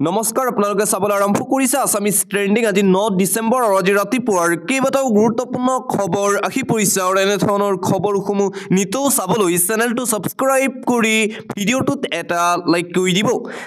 নমস্কাৰ আপোনালোকে চাবলৈ আৰম্ভ কৰিছে আসামিজ ট্ৰেন্ডিং আজি 9 ডিসেম্বৰ আৰু আজি ৰাতিপুৱাৰ কেইবাটাও গুৰুত্বপূৰ্ণ খবৰ আহি পৰিছে আৰু এনে ধৰণৰ খবৰসমূহ নিতৌ চাবলৈ চেনেলটো সাবস্ক্ৰাইব কৰি ভিডিঅটোত এটা লাইক কৰি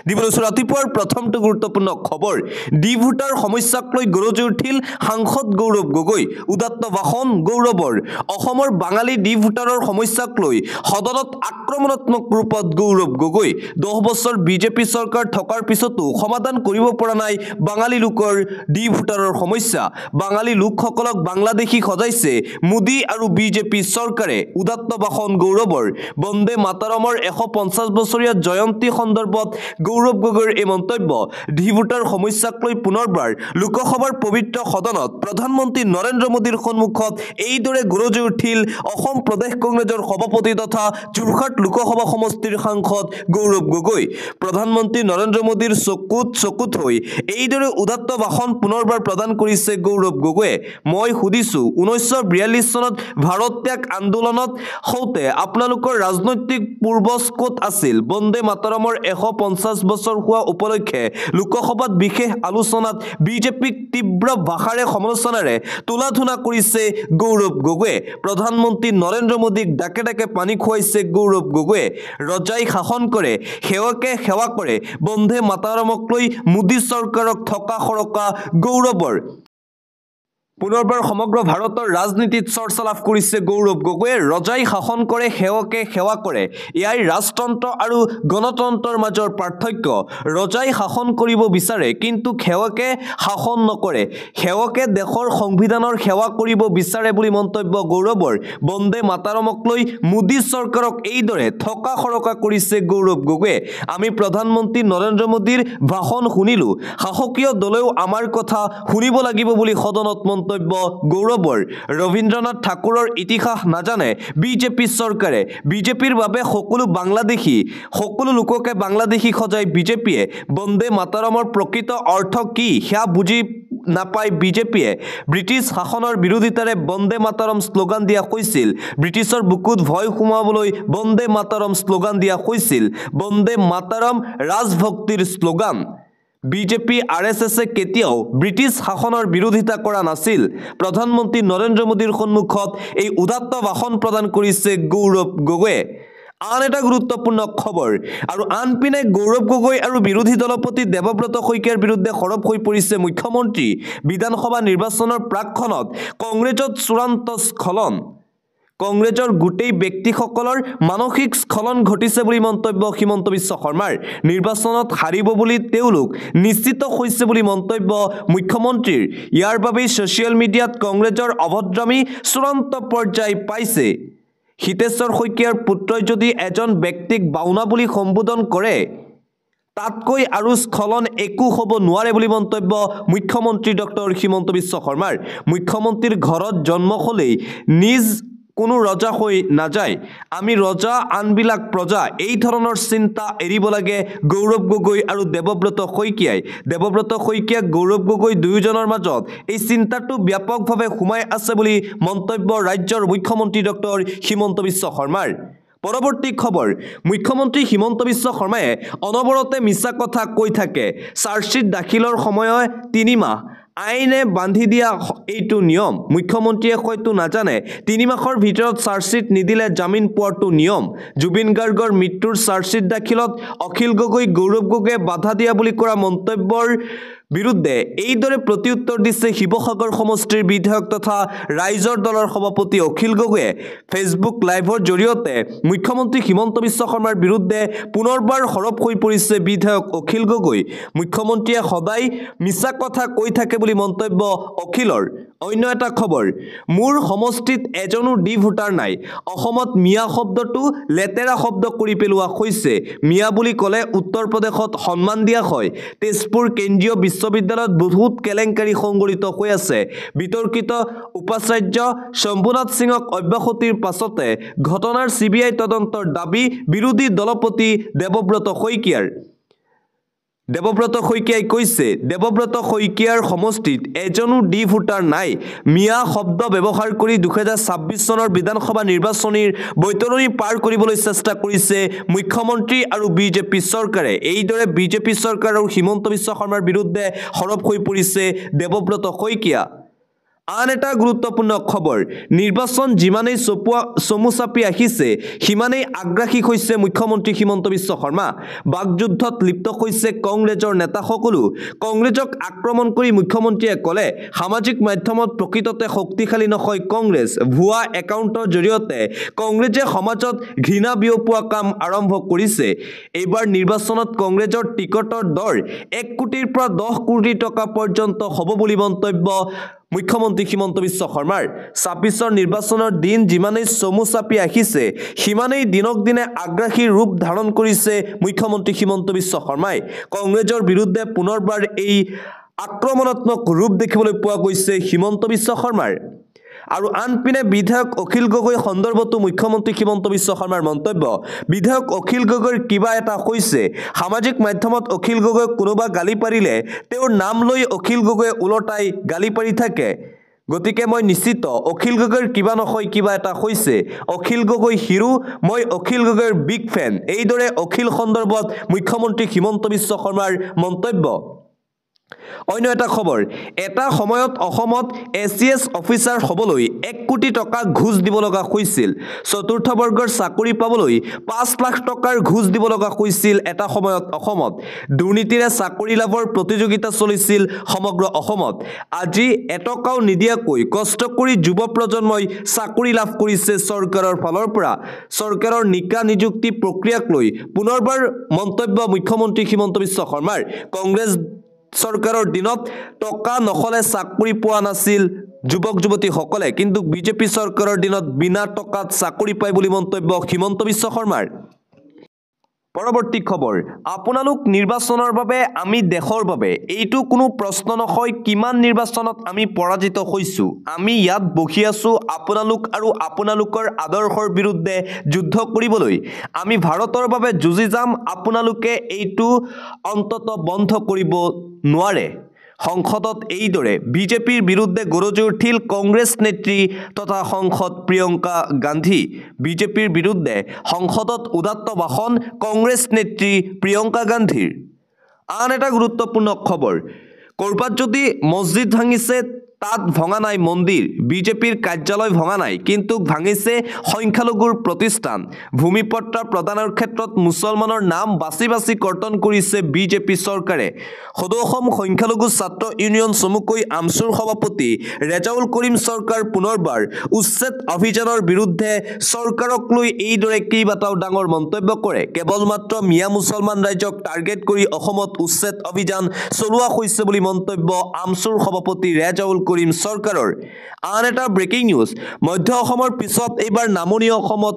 দিবলৈ ৰাতিপুৱাৰ প্ৰথমটো গুৰুত্বপূৰ্ণ খবৰ ডি ভোটাৰ সমস্যাক লৈ গৰজি উঠিল সাংসদ গৌৰৱ গগৈ উদাত্ত ভাষণ গৌৰৱৰ অসমৰ বাঙালী ডি ভোটাৰৰ সমস্যাক লৈ সদনত আক্ৰমণাত্মক ৰূপত গৌৰৱ গগৈ 10 বছৰ বিজেপি চৰকাৰ থকাৰ পিছতো সমাধান কৰিব পৰা নাই বাঙালী লোকৰ ডি ভোটাৰৰ সমস্যা বাঙালী লোকসকলক বাংলাদেশী সজাইছে মোদী আৰু বিজেপি চৰকাৰে উদাত্ত ভাষণ গৌৰৱৰ বন্দে মাতৰমৰ 150 বছৰীয়া জয়ন্তী সন্দৰ্ভত গৌৰৱ গগৈৰ এই মন্তব্য ডি ভোটাৰ সমস্যাক লৈ পুনৰবাৰ লোকসভাৰ পবিত্ৰ সদনত প্ৰধানমন্ত্ৰী নৰেন্দ্ৰ মোদীৰ সন্মুখত এইদৰে গৰজি উঠিল অসম প্ৰদেশ কংগ্ৰেছৰ সভাপতি তথা যোৰহাট লোকসভা সমষ্টিৰ সাংসদ গৌৰৱ গগৈ প্ৰধানমন্ত্ৰী নৰেন্দ্ৰ মোদীৰ চকুত হৈ এইদৰে উদাত্ত ভাষণ পুনৰবাৰ প্ৰদান কৰিছে গৌৰৱ গগৈয়ে মই সুধিছো 1942 চনত ভাৰত ত্যাগ আন্দোলনত হওঁতে আপোনালোকৰ ৰাজনৈতিক পূৰ্বজ ক'ত আছিল বন্দে মাতৰমৰ 150 বছৰ হোৱা উপলক্ষে লোকসভাত বিশেষ আলোচনাত বিজেপিক তীব্ৰ ভাষাৰে সমালোচনাৰে তোলাধুনা কৰিছে গৌৰৱ গগৈয়ে প্ৰধানমন্ত্ৰী নৰেন্দ্ৰ মোদীক ডাকে ডাকে পানী খুৱাইছে গৌৰৱ গগৈয়ে ৰজাই শাসন কৰে সেৱকে সেৱা কৰে বন্দে মাতৰমক লৈ মোদী চৰকাৰক থকা খৰকা গৌৰৱৰ পুনৰবাৰ সমগ্ৰ ভাৰতৰ ৰাজনীতিত চৰ্চা লাভ কৰিছে গৌৰৱ গগৈয়ে ৰজাই শাসন কৰে সেৱকে সেৱা কৰে ইয়াই ৰাজতন্ত্ৰ আৰু গণতন্ত্ৰৰ মাজৰ পাৰ্থক্য ৰজাই শাসন কৰিব বিচাৰে কিন্তু সেৱকে শাসন নকৰে সেৱকে দেশৰ সংবিধানৰ সেৱা কৰিব বিচাৰে বুলি মন্তব্য গৌৰৱৰ বন্দে মাতৰমক লৈ মোদী চৰকাৰক এইদৰে থকা খৰকা কৰিছে গৌৰৱ গগৈয়ে আমি প্ৰধানমন্ত্ৰী নৰেন্দ্ৰ মোদীৰ ভাষণ শুনিলো শাসকীয় দলেও আমাৰ কথা শুনিব লাগিব বুলি সদনত মন্তব্য গৌৰৱৰ ৰবীন্দ্ৰনাথ ঠাকুৰৰ ইতিহাস নাজানে বিজেপি চৰকাৰে বিজেপিৰ বাবে সকলো বাংলাদেশী সকলো লোককে বাংলাদেশী সজাই বিজেপিয়ে বন্দে মাতৰমৰ প্ৰকৃত অৰ্থ কি সেয়া বুজি নাপাই বিজেপিয়ে ব্ৰিটিছ শাসনৰ বিৰোধিতাৰে বন্দে মাতৰম স্লোগান দিয়া হৈছিল ব্ৰিটিছৰ বুকুত ভয় সোমাবলৈ বন্দে মাতৰম স্লোগান দিয়া হৈছিল বন্দে মাতৰম ৰাজভক্তিৰ স্লোগান বিজেপি আৰএছএছে কেতিয়াও ব্ৰিটিছ শাসনৰ বিৰোধিতা কৰা নাছিল প্ৰধানমন্ত্ৰী নৰেন্দ্ৰ মোদীৰ সন্মুখত এই উদাত্ত ভাষণ প্ৰদান কৰিছে গৌৰৱ গগৈয়ে আন এটা গুৰুত্বপূৰ্ণ খবৰ আৰু আনপিনে গৌৰৱ গগৈ আৰু বিৰোধী দলপতি দেৱব্ৰত শইকীয়াৰ বিৰুদ্ধে সৰব হৈ পৰিছে মুখ্যমন্ত্ৰী বিধানসভা নিৰ্বাচনৰ প্ৰাকক্ষণত কংগ্ৰেছত চূড়ান্ত স্খলন কংগ্ৰেছৰ গোটেই ব্যক্তিসকলৰ মানসিক স্খলন ঘটিছে বুলি মন্তব্য হিমন্ত বিশ্ব শৰ্মাৰ নিৰ্বাচনত হাৰিব বুলি তেওঁলোক নিশ্চিত হৈছে বুলি মন্তব্য মুখ্যমন্ত্ৰীৰ ইয়াৰ বাবে ছ'চিয়েল মিডিয়াত কংগ্ৰেছৰ অভদ্ৰামী চূড়ান্ত পৰ্যায় পাইছে হিতেশ্বৰ শইকীয়াৰ পুত্ৰই যদি এজন ব্যক্তিক বাউনা বুলি সম্বোধন কৰে তাতকৈ আৰু স্খলন একো হ'ব নোৱাৰে বুলি মন্তব্য মুখ্যমন্ত্ৰী ডক্টৰ হিমন্ত বিশ্ব শৰ্মাৰ মুখ্যমন্ত্ৰীৰ ঘৰত জন্ম হ'লেই নিজ কোনো ৰজা হৈ নাযায় আমি ৰজা আনবিলাক প্ৰজা এই ধৰণৰ চিন্তা এৰিব লাগে গৌৰৱ গগৈ আৰু দেৱব্ৰত শইকীয়াই গৌৰৱ গগৈ দুয়োজনৰ মাজত এই চিন্তাটো ব্যাপকভাৱে সোমাই আছে বুলি মন্তব্য ৰাজ্যৰ মুখ্যমন্ত্ৰী ডক্টৰ হিমন্ত বিশ্ব শৰ্মাৰ পৰৱৰ্তী খবৰ মুখ্যমন্ত্ৰী হিমন্ত বিশ্ব শৰ্মায়ে অনবৰতে মিছা কথা কৈ থাকে চাৰ্জশ্বীট দাখিলৰ সময় 3 মাহ আইনে বান্ধি দিয়া এইটো নিয়ম মুখ্যমন্ত্ৰীয়ে হয়তো নাজানে 3 মাহৰ ভিতৰত চাৰ্জশ্বীট নিদিলে জামিন পোৱাটো নিয়ম জুবিন গাৰ্গৰ মৃত্যুৰ চাৰ্জশ্বীট দাখিলত অখিল গগৈ গৌৰৱ গগৈয়ে বাধা দিয়া বুলি কৰা মন্তব্যৰ বিৰুদ্ধে এইদৰে প্ৰত্যুত্তৰ দিছে শিৱসাগৰ সমষ্টিৰ বিধায়ক তথা ৰাইজৰ দলৰ সভাপতি অখিল গগৈয়ে ফেচবুক লাইভৰ জৰিয়তে মুখ্যমন্ত্ৰী হিমন্ত বিশ্ব শৰ্মাৰ বিৰুদ্ধে পুনৰবাৰ সৰব হৈ পৰিছে বিধায়ক অখিল গগৈ মুখ্যমন্ত্ৰীয়ে সদায় মিছা কথা কৈ থাকে বুলি মন্তব্য অখিলৰ অন্য এটা খবৰ মোৰ সমষ্টিত এজনো ডি ভোটাৰ নাই অসমত মিয়া শব্দটো লেতেৰা শব্দ কৰি পেলোৱা হৈছে মিয়া বুলি ক'লে উত্তৰ প্ৰদেশত সন্মান দিয়া হয় তেজপুৰ কেন্দ্ৰীয় বিশ্ববিদ্যালয়ত বহুত কেলেংকাৰী সংঘটিত হৈ আছে বিতৰ্কিত উপাচাৰ্য শম্ভুনাথ সিঙক অব্যাহতিৰ পাছতে ঘটনাৰ CBI তদন্তৰ দাবী বিৰোধী দলপতি দেৱব্ৰত শইকীয়াৰ দেৱব্ৰত শইকীয়াই কৈছে দেৱব্ৰত শইকীয়াৰ সমষ্টিত এজনো ডি ভোটাৰ নাই মিয়া শব্দ ব্যৱহাৰ কৰি 2026 চনৰ বিধানসভা নিৰ্বাচনীৰ বৈতৰণি পাৰ কৰিবলৈ চেষ্টা কৰিছে মুখ্যমন্ত্ৰী আৰু বিজেপি চৰকাৰে এইদৰে বিজেপি চৰকাৰ আৰু হিমন্ত বিশ্ব শৰ্মাৰ বিৰুদ্ধে সৰব হৈ পৰিছে দেৱব্ৰত শইকীয়া আন এটা গুৰুত্বপূৰ্ণ খবৰ নিৰ্বাচন যিমানেই চমু চাপি আহিছে সিমানেই আগ্ৰাসী হৈছে মুখ্যমন্ত্ৰী হিমন্ত বিশ্ব শৰ্মা বাকযুদ্ধত লিপ্ত হৈছে কংগ্ৰেছৰ নেতাসকলো কংগ্ৰেছক আক্ৰমণ কৰি মুখ্যমন্ত্ৰীয়ে ক'লে সামাজিক মাধ্যমত প্ৰকৃততে শক্তিশালী নহয় কংগ্ৰেছ ভুৱা একাউণ্টৰ জৰিয়তে কংগ্ৰেছে সমাজত ঘৃণা বিয়পোৱা কাম আৰম্ভ কৰিছে এইবাৰ নিৰ্বাচনত কংগ্ৰেছৰ টিকটৰ দৰ 1 কোটিৰ পৰা 10 কোটি টকা পৰ্যন্ত হ'ব বুলি মন্তব্য মুখ্যমন্ত্ৰী হিমন্ত বিশ্ব শৰ্মাৰ 26ৰ নিৰ্বাচনৰ দিন যিমানেই চমু চাপি আহিছে সিমানেই দিনক দিনে আগ্ৰাসী ৰূপ ধাৰণ কৰিছে মুখ্যমন্ত্ৰী হিমন্ত বিশ্ব শৰ্মাই কংগ্ৰেছৰ বিৰুদ্ধে পুনৰবাৰ এই আক্ৰমণাত্মক ৰূপ দেখিবলৈ পোৱা গৈছে হিমন্ত বিশ্ব শৰ্মাৰ আৰু আনপিনে বিধায়ক অখিল গগৈ সন্দৰ্ভতো মুখ্যমন্ত্ৰী হিমন্ত বিশ্ব শৰ্মাৰ মন্তব্য বিধায়ক অখিল গগৈৰ কিবা এটা হৈছে সামাজিক মাধ্যমত অখিল গগৈক কোনোবা গালি পাৰিলে তেওঁৰ নাম লৈ অখিল গগৈ উলটাই গালি পাৰি থাকে গতিকে মই নিশ্চিত অখিল গগৈৰ কিবা নহয় কিবা এটা হৈছে অখিল গগৈ হিৰো মই অখিল গগৈৰ বিগ ফেন এইদৰে অখিল সন্দৰ্ভত মুখ্যমন্ত্ৰী হিমন্ত বিশ্ব শৰ্মাৰ মন্তব্য অন্য এটা খবৰ এটা সময়ত অসমত এছিএছ অফিচাৰ হ'বলৈ 1 কোটি টকা ঘুষ দিব লগা হৈছিল চতুৰ্থ বৰ্গৰ চাকৰি পাবলৈ 5 লাখ টকাৰ ঘুষ দিব লগা হৈছিল এটা সময়ত অসমত দুৰ্নীতিৰে চাকৰি লাভৰ প্ৰতিযোগিতা চলিছিল সমগ্ৰ অসমত আজি এটকাও নিদিয়াকৈ কষ্ট কৰি যুৱ প্ৰজন্মই চাকৰি লাভ কৰিছে চৰকাৰৰ ফালৰ পৰা চৰকাৰৰ নিকা নিযুক্তি প্ৰক্ৰিয়াক লৈ পুনৰবাৰ মন্তব্য মুখ্যমন্ত্ৰী হিমন্ত বিশ্ব শৰ্মাৰ কংগ্ৰেছ চৰকাৰৰ দিনত টকা নহলে চাকৰি পোৱা নাছিল যুৱক যুৱতীসকলে কিন্তু বিজেপি চৰকাৰৰ দিনত বিনা টকাত চাকৰি পায় বুলি মন্তব্য হিমন্ত বিশ্ব শৰ্মাৰ পৰৱৰ্তী খবৰ আপোনালোক নিৰ্বাচনৰ বাবে আমি দেশৰ বাবে এইটো কোনো প্ৰশ্ন নহয় কিমান নিৰ্বাচনত আমি পৰাজিত হৈছো আমি ইয়াত বহি আছো আপোনালোক আৰু আপোনালোকৰ আদৰ্শৰ বিৰুদ্ধে যুদ্ধ কৰিবলৈ আমি ভাৰতৰ বাবে যুঁজি যাম আপোনালোকে এইটো অন্তত বন্ধ কৰিব নোৱাৰে সংসদত এইদৰে বিজেপিৰ বিৰুদ্ধে গৰজি উঠিল কংগ্ৰেছ নেত্ৰী তথা সংসদ প্ৰিয়ংকা গান্ধী বিজেপিৰ বিৰুদ্ধে সংসদত উদাত্ত ভাষণ কংগ্ৰেছ নেত্ৰী প্ৰিয়ংকা গান্ধীৰ আন এটা গুৰুত্বপূৰ্ণ খবৰ কৰবাত যদি মছজিদ ভাঙিছে তাত ভঙা নাই মন্দিৰ বিজেপিৰ কাৰ্যালয় ভঙা নাই কিন্তু ভাঙিছে সংখ্যালঘুৰ প্ৰতিষ্ঠান ভূমিপট্টা প্ৰদানৰ ক্ষেত্ৰত মুছলমানৰ নাম বাছি বাছি কৰ্তন কৰিছে বিজেপি চৰকাৰে সদৌ অসম সংখ্যালঘু ছাত্ৰ ইউনিয়ন চমুকৈ আমছুৰ সভাপতি ৰেজাউল কৰিম চৰকাৰ পুনৰবাৰ উচ্ছেদ অভিযানৰ বিৰুদ্ধে চৰকাৰক লৈ এইদৰে কেইবাটাও ডাঙৰ মন্তব্য কৰে কেৱল মাত্ৰ মিয়া মুছলমান ৰাইজক টাৰ্গেট কৰি অসমত উচ্ছেদ অভিযান চলোৱা হৈছে বুলি মন্তব্য আমছুৰ সভাপতি ৰেজাউল কৰিম চৰকাৰৰ আন এটা ব্ৰেকিং নিউজ মধ্য অসমৰ পিছত এইবাৰ নামনি অসমত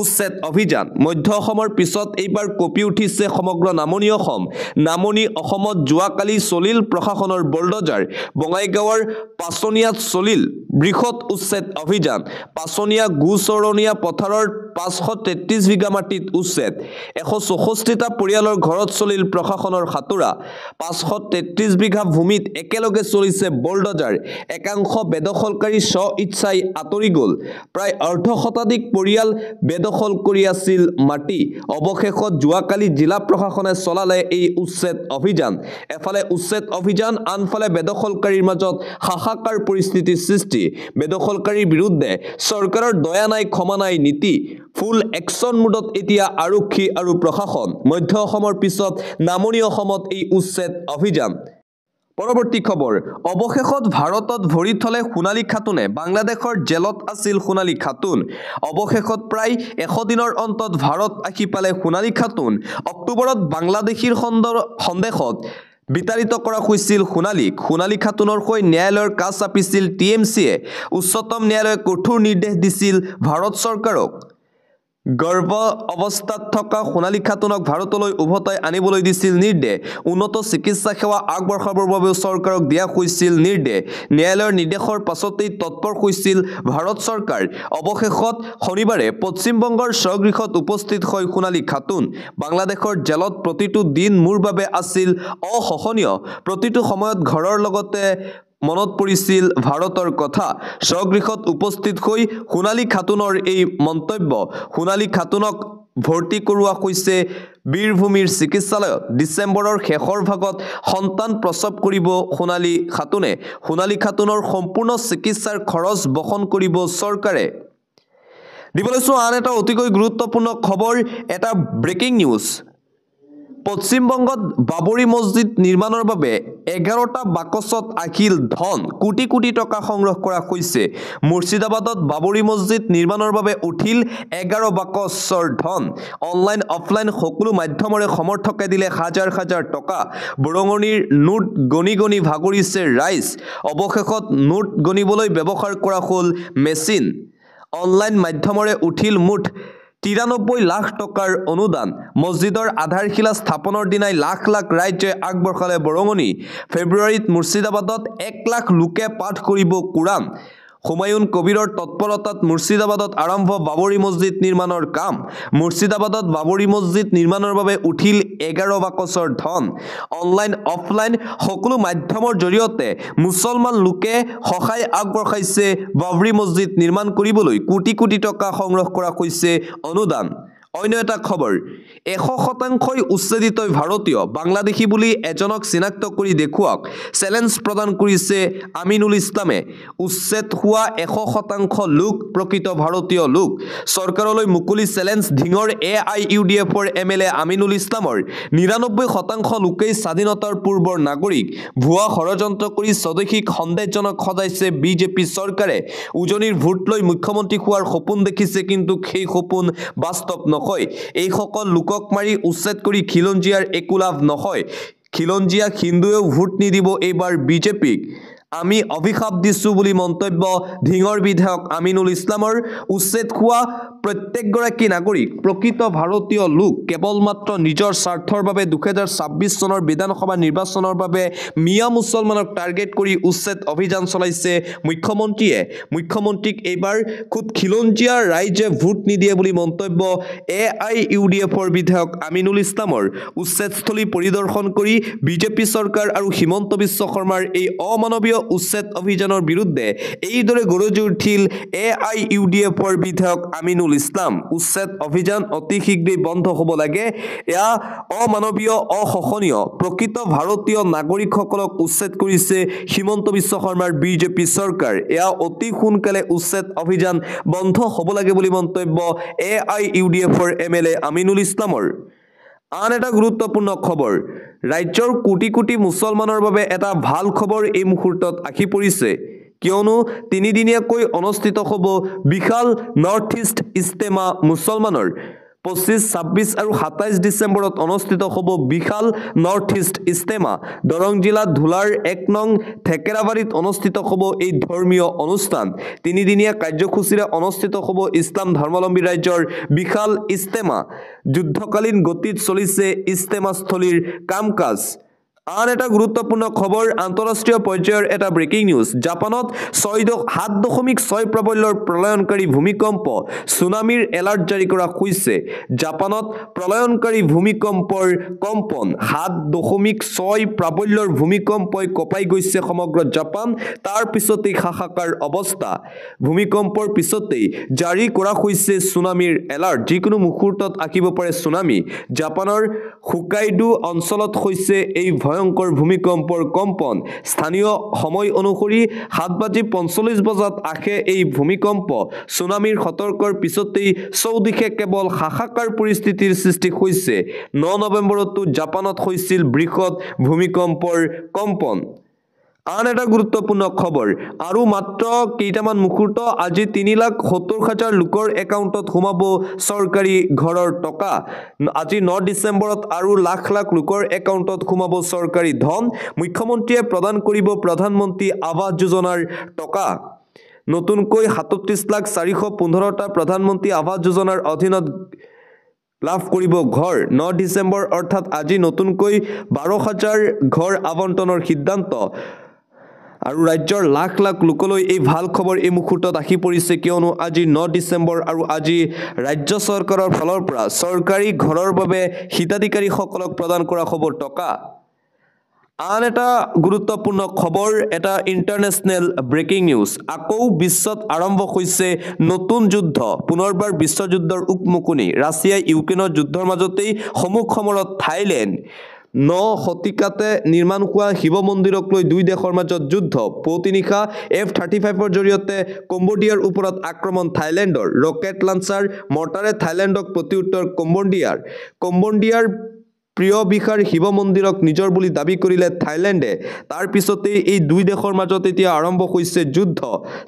উচ্ছেদ অভিযান মধ্য অসমৰ পিছত এইবাৰ কপি উঠিছে সমগ্ৰ নামনি অসমত যোৱাকালি চলিল প্ৰশাসনৰ বলডজাৰ বঙাইগাঁৱৰ পাছনিয়াত চলিল বৃহৎ উচ্ছেদ অভিযান পাছনিয়া গুচৰণীয়া পথাৰৰ 533 বিঘা মাটিত উচ্ছেদ 164টা পৰিয়ালৰ ঘৰত চলিল প্ৰশাসনৰ হাতুৰা 533 বিঘা ভূমিত একেলগে চলিছে বলডজাৰ একাংশ বেদখলকাৰী স্ব ইচ্ছাই আঁতৰি গ'ল প্ৰায় অৰ্ধ শতাধিক পৰিয়াল বেদখল কৰি আছিল মাটি অৱশেষত যোৱাকালি জিলা প্ৰশাসনে চলালে এই উচ্ছেদ অভিযান এফালে উচ্ছেদ অভিযান আনফালে বেদখলকাৰীৰ মাজত হাহাকাৰ পৰিস্থিতিৰ সৃষ্টি বেদখলকাৰীৰ বিৰুদ্ধে চৰকাৰৰ দয়া নাই ক্ষমা নাই নীতি ফুল একশন মোডত এতিয়া আৰক্ষী আৰু প্ৰশাসন মধ্য অসমৰ পিছত নামনি অসমত এই উচ্ছেদ অভিযান পৰৱৰ্তী খবৰ অৱশেষত ভাৰতত ভৰি থলে সোণালী খাতুনে বাংলাদেশৰ জেলত আছিল সোণালী খাতুন অৱশেষত প্ৰায় 100 দিনৰ অন্তত ভাৰত আহি পালে সোণালী খাতুন অক্টোবৰত বাংলাদেশীৰ সন্দেহত বিতাড়িত কৰা হৈছিল সোণালী খাতুনৰ হৈ ন্যায়ালয়ৰ কাষ চাপিছিল টিএমচিয়ে উচ্চতম ন্যায়ালয়ে কঠোৰ নিৰ্দেশ দিছিল ভাৰত চৰকাৰক গৰ্ভ অৱস্থাত থকা সোণালী খাতুনক ভাৰতলৈ উভতাই আনিবলৈ দিছিল নিৰ্দেশ উন্নত চিকিৎসা সেৱা আগবঢ়াবৰ বাবে চৰকাৰক দিয়া হৈছিল নিৰ্দেশ ন্যায়ালয়ৰ নিৰ্দেশৰ পাছতেই তৎপৰ হৈছিল ভাৰত চৰকাৰ অৱশেষত শনিবাৰে পশ্চিম বংগৰ স্বগৃহত উপস্থিত হয় সোণালী খাতুন বাংলাদেশৰ জেলত প্ৰতিটো দিন মোৰ বাবে আছিল অসহনীয় প্ৰতিটো সময়ত ঘৰৰ লগতে মনত পৰিছিল ভাৰতৰ কথা স্বগৃহত উপস্থিত হৈ সোণালী খাতুনৰ এই মন্তব্য সোণালী খাতুনক ভৰ্তি কৰোৱা হৈছে বীৰভূমিৰ চিকিৎসালয়ত ডিচেম্বৰৰ শেষৰ ভাগত সন্তান প্ৰসৱ কৰিব সোণালী খাতুনৰ সম্পূৰ্ণ চিকিৎসাৰ খৰচ বহন কৰিব চৰকাৰে দিবলৈছো আন এটা অতিকৈ গুৰুত্বপূৰ্ণ খবৰ এটা ব্ৰেকিং নিউজ পশ্চিম বংগত বাবৰি মছজিদ নিৰ্মাণৰ বাবে 11টা বাকচত আহিল ধন কোটি কোটি টকা সংগ্ৰহ কৰা হৈছে মুৰ্ছিদাবাদত বাবৰি মছজিদ নিৰ্মাণৰ বাবে উঠিল 11 বাকচৰ ধন অনলাইন অফলাইন সকলো মাধ্যমৰে সমৰ্থকে দিলে হাজাৰ হাজাৰ টকা বৰঙণিৰ নোট গণি গণি ভাগৰিছে ৰাইজ অৱশেষত নোট গণিবলৈ ব্যৱহাৰ কৰা হ'ল মেচিন অনলাইন মাধ্যমৰে উঠিল মুঠ 93 লাখ টকাৰ অনুদান মছজিদৰ আধাৰশিলা স্থাপনৰ দিনাই লাখ লাখ ৰাইজে আগবঢ়ালে বৰঙণি ফেব্ৰুৱাৰীত মুৰ্ছিদাবাদত 1 লাখ লোকে পাঠ কৰিব কুৰাণ হুমায়ুন কবিৰৰ তৎপৰতাত মুৰ্ছিদাবাদত আৰম্ভ বাবৰি মছজিদ নিৰ্মাণৰ কাম মুৰ্ছিদাবাদত বাবৰি মছজিদ নিৰ্মাণৰ বাবে উঠিল 11 বাকচৰ ধন অনলাইন অফলাইন সকলো মাধ্যমৰ জৰিয়তে মুছলমান লোকে সহায় আগবঢ়াইছে বাবৰি মছজিদ নিৰ্মাণ কৰিবলৈ কোটি কোটি টকা সংগ্ৰহ কৰা হৈছে অনুদান অন্য এটা খবৰ 100% উচ্ছেদিত ভাৰতীয় বাংলাদেশী বুলি এজনক চিনাক্ত কৰি দেখুৱাওক চ্যালেঞ্জ প্ৰদান কৰিছে আমিনুল ইছলামে উচ্ছেদ হোৱা 100% লোক প্ৰকৃত ভাৰতীয় লোক চৰকাৰলৈ মুকলি চ্যালেঞ্জ ধিঙৰ AIUDFৰ MLA আমিনুল ইছলামৰ 99% লোকেই স্বাধীনতাৰ পূৰ্বৰ নাগৰিক ভুৱা ষড়যন্ত্ৰ কৰি স্বদেশীক সন্দেহজনক সজাইছে বিজেপি চৰকাৰে উজনিৰ ভোট লৈ মুখ্যমন্ত্ৰী হোৱাৰ সপোন দেখিছে কিন্তু সেই সপোন বাস্তৱ নহয় এই সকল লোকক মাৰি উচ্ছেদ কৰি খিলঞ্জিয়াৰ একো লাভ নহয় খিলঞ্জিয়া হিন্দুৱেও ভোট নিদিব এইবাৰ বিজেপিক আমি অভিশাপ দিছো বুলি মন্তব্য ধিঙৰ বিধায়ক আমিনুল ইছলামৰ উচ্ছেদ হোৱা প্ৰত্যেকগৰাকী নাগৰিক প্ৰকৃত ভাৰতীয় লোক কেৱল মাত্ৰ নিজৰ স্বাৰ্থৰ বাবে 2026 চনৰ বিধানসভা নিৰ্বাচনৰ বাবে মিয়া মুছলমানক টাৰ্গেট কৰি উচ্ছেদ অভিযান চলাইছে মুখ্যমন্ত্ৰীক এইবাৰ খুদ খিলঞ্জিয়া ৰাইজে ভোট নিদিয়ে বুলি মন্তব্য AIUDFৰ বিধায়ক আমিনুল ইছলামৰ উচ্ছেদস্থলী পৰিদৰ্শন কৰি বিজেপি চৰকাৰ আৰু হিমন্ত বিশ্ব শৰ্মাৰ এই অমানৱীয় উচ্ছেদ অভিযানৰ বিৰুদ্ধে এইদৰে গৰজি উঠিল AIUDFৰ বিধায়ক আমিনুল ইছলাম উচ্ছেদ অভিযান অতি শীঘ্ৰেই বন্ধ হ'ব লাগে এয়া অমানৱীয় অসহনীয় প্ৰকৃত ভাৰতীয় নাগৰিকসকলক উচ্ছেদ কৰিছে হিমন্ত বিশ্ব শৰ্মাৰ বিজেপি চৰকাৰ এয়া অতি সোনকালে উচ্ছেদ অভিযান বন্ধ হ'ব লাগে বুলি মন্তব্য AIUDFৰ MLA আমিনুল ইছলামৰ আন এটা গুৰুত্বপূৰ্ণ খবৰ ৰাজ্যৰ কোটি কোটি মুছলমানৰ বাবে এটা ভাল খবৰ এই মুহূৰ্তত আহি পৰিছে কিয়নো তিনিদিনীয়াকৈ অনুষ্ঠিত হ'ব বিশাল নৰ্থ ইষ্ট ইস্তেমা মুছলমানৰ 25, 26 আৰু 27 ডিসেম্বৰত অনুষ্ঠিত হ'ব বিশাল নৰ্থ ইষ্ট ইস্তেমা দৰং জিলাত ধুলাৰ 1 নং থেকেৰাবাৰীত অনুষ্ঠিত হ'ব এই ধৰ্মীয় অনুষ্ঠান তিনিদিনীয়া কাৰ্যসূচীৰে অনুষ্ঠিত হ'ব ইছলাম ধৰ্মাৱলম্বী ৰাজ্যৰ বিশাল ইস্তেমা যুদ্ধকালীন গতিত চলিছে ইস্তেমাস্থলীৰ কাম-কাজ আন এটা গুৰুত্বপূৰ্ণ খবৰ আন্তঃৰাষ্ট্ৰীয় পৰ্যায়ৰ এটা ব্ৰেকিং নিউজ জাপানত 7.6 প্ৰবল্যৰ প্ৰলয়নকাৰী ভূমিকম্প সুনামিৰ এলাৰ্ট জাৰি কৰা হৈছে জাপানত প্ৰলয়নকাৰী ভূমিকম্পৰ কম্পন 7.6 প্ৰবল্যৰ ভূমিকম্পই কঁপাই গৈছে সমগ্ৰ জাপান তাৰ পিছতে হাহাকাৰ অৱস্থা ভূমিকম্পৰ পিছতে জাৰি কৰা হৈছে সুনামিৰ এলাৰ্ট যিকোনো মুহূৰ্তত আহিব পাৰে সুনামি জাপানৰ হুকাইডো অঞ্চলত হৈছে এই ভয়ংকৰ ভূমিকম্পৰ কম্পন স্থানীয় সময় অনুসৰি 7:45 বজাত আহে এই ভূমিকম্প সুনামিৰ সতৰ্কৰ পিছতেই চৌদিশে কেৱল হাহাকাৰ পৰিস্থিতিৰ সৃষ্টি হৈছে 9 নৱেম্বৰতো জাপানত হৈছিল বৃহৎ ভূমিকম্পৰ কম্পন আন এটা গুৰুত্বপূৰ্ণ খবৰ আৰু মাত্ৰ কেইটামান মুহূৰ্ত আজি 3,70,000 লোকৰ একাউণ্টত সোমাব চৰকাৰী ঘৰৰ টকা আজি 9 ডিসেম্বৰত আৰু লাখ লাখ লোকৰ একাউণ্টত সোমাব চৰকাৰী ধন মুখ্যমন্ত্ৰীয়ে প্ৰদান কৰিব প্ৰধানমন্ত্ৰী আৱাস যোজনাৰ টকা নতুনকৈ 37,415টা প্ৰধানমন্ত্ৰী আৱাস যোজনাৰ অধীনত লাভ কৰিব ঘৰ 9 ডিচেম্বৰ অৰ্থাৎ আজি নতুনকৈ 12,000 ঘৰ আবণ্টনৰ সিদ্ধান্ত আৰু ৰাজ্যৰ লাখ লাখ লোকলৈ এই ভাল খবৰ এই মুহূৰ্তত আহি পৰিছে কিয়নো আজি 9 ডিচেম্বৰ আৰু আজি ৰাজ্য চৰকাৰৰ ফালৰ পৰা চৰকাৰী ঘৰৰ বাবে হিতাধিকাৰীসকলক প্ৰদান কৰা হ'ব টকা আন এটা গুৰুত্বপূৰ্ণ খবৰ এটা ইণ্টাৰনেশ্যনেল ব্ৰেকিং নিউজ আকৌ বিশ্বত আৰম্ভ হৈছে নতুন যুদ্ধ পুনৰবাৰ বিশ্বযুদ্ধৰ উকমুকনি ৰাছিয়া ইউক্ৰেইনৰ যুদ্ধৰ মাজতেই সমুখ সমৰত থাইলেণ্ড 9 শতিকাতে নিৰ্মাণ হোৱা শিৱ মন্দিৰক লৈ দুই দেশৰ মাজত যুদ্ধ পুৱতিনিশা F-35ৰ জৰিয়তে কম্বোডিয়াৰ ওপৰত আক্ৰমণ থাইলেণ্ডৰ ৰকেট লঞ্চাৰ মৰ্টাৰে থাইলেণ্ডক প্ৰত্যুত্তৰ কম্বোডিয়াৰ প্ৰিয় বিহাৰ শিৱ মন্দিৰক নিজৰ বুলি দাবী কৰিলে থাইলেণ্ডে তাৰ পিছতে এই দুই দেশৰ মাজত এতিয়া আৰম্ভ হৈছে যুদ্ধ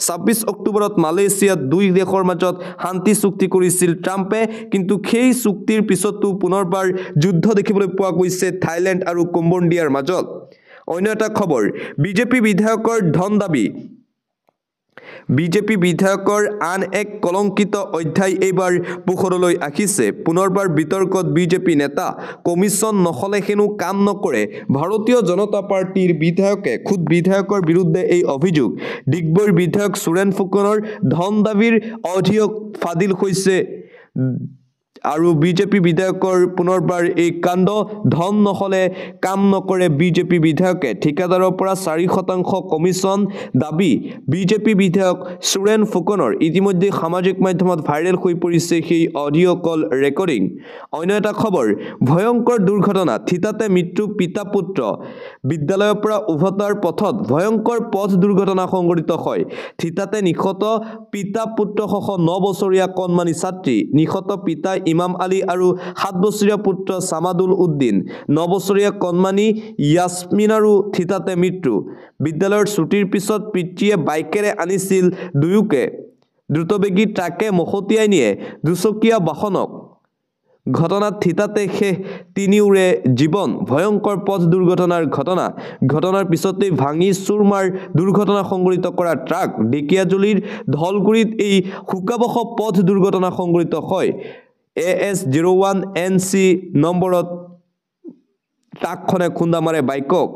26 অক্টোবৰত মালয়েছিয়াত দুই দেশৰ মাজত শান্তি চুক্তি কৰিছিল ট্ৰাম্পে কিন্তু সেই চুক্তিৰ পিছতো পুনৰবাৰ যুদ্ধ দেখিবলৈ পোৱা গৈছে থাইলেণ্ড আৰু কম্বোডিয়াৰ মাজত অন্য এটা খবৰ বিজেপি বিধায়কৰ ধন দাবী বিজেপি বিধায়কৰ আন এক কলংকিত অধ্যায় এইবাৰ পোহৰলৈ আহিছে পুনৰবাৰ বিতৰ্কত বিজেপি নেতা কমিছন নহলে হেনো কাম নকৰে ভাৰতীয় জনতা পাৰ্টিৰ বিধায়কে খুদ বিধায়কৰ বিৰুদ্ধে এই অভিযোগ ডিগবৈৰ বিধায়ক সুৰেন ফুকনৰ ধন দাবীৰ অডিঅ ফাদিল হৈছে আৰু বিজেপি বিধায়কৰ পুনৰবাৰ এই কাণ্ড ধন নহলে কাম নকৰে বিজেপি বিধায়কে ঠিকাদাৰৰ পৰা 4% কমিছন দাবী বিজেপি বিধায়ক সুৰেন ফুকনৰ ইতিমধ্যে সামাজিক মাধ্যমত ভাইৰেল হৈ পৰিছে সেই অডিঅ কল ৰেকৰ্ডিং অন্য এটা খবৰ ভয়ংকৰ দুৰ্ঘটনা থিতাতে মৃত্যু পিতা পুত্ৰ বিদ্যালয়ৰ পৰা উভতাৰ পথত ভয়ংকৰ পথ দুৰ্ঘটনা সংঘটিত হয় থিতাতে নিহত পিতা পুত্ৰসহ 9 বছৰীয়া কণমানি ছাত্ৰী নিহত পিতা ইমাম আলী আৰু 7 বছৰীয়া পুত্ৰ সামাদুল উদ্দিন 9 বছৰীয়া কণমানি ইয়াসমিনাৰো থিতাতে মৃত্যু বিদ্যালয়ৰ ছুটিৰ পিছত পিতৃয়ে বাইকেৰে আনিছিল দুয়োকে দ্ৰুতবেগী ট্ৰাকে মহতিয়াই নিয়ে দুচকীয়া বাহনক ঘটনাত থিতাতে শেষ তিনিওৰে জীৱন ভয়ংকৰ পথ দুৰ্ঘটনাৰ ঘটনাৰ পিছতেই ভাঙি চুৰমাৰ দুৰ্ঘটনা সংঘটিত কৰা ট্ৰাক ঢেকিয়াজুলিৰ ধলগুৰিত এই শোকাবহ পথ দুৰ্ঘটনা সংঘটিত হয় AS01NC নম্বৰত ট্ৰাকখনে খুন্দা মাৰে বাইকক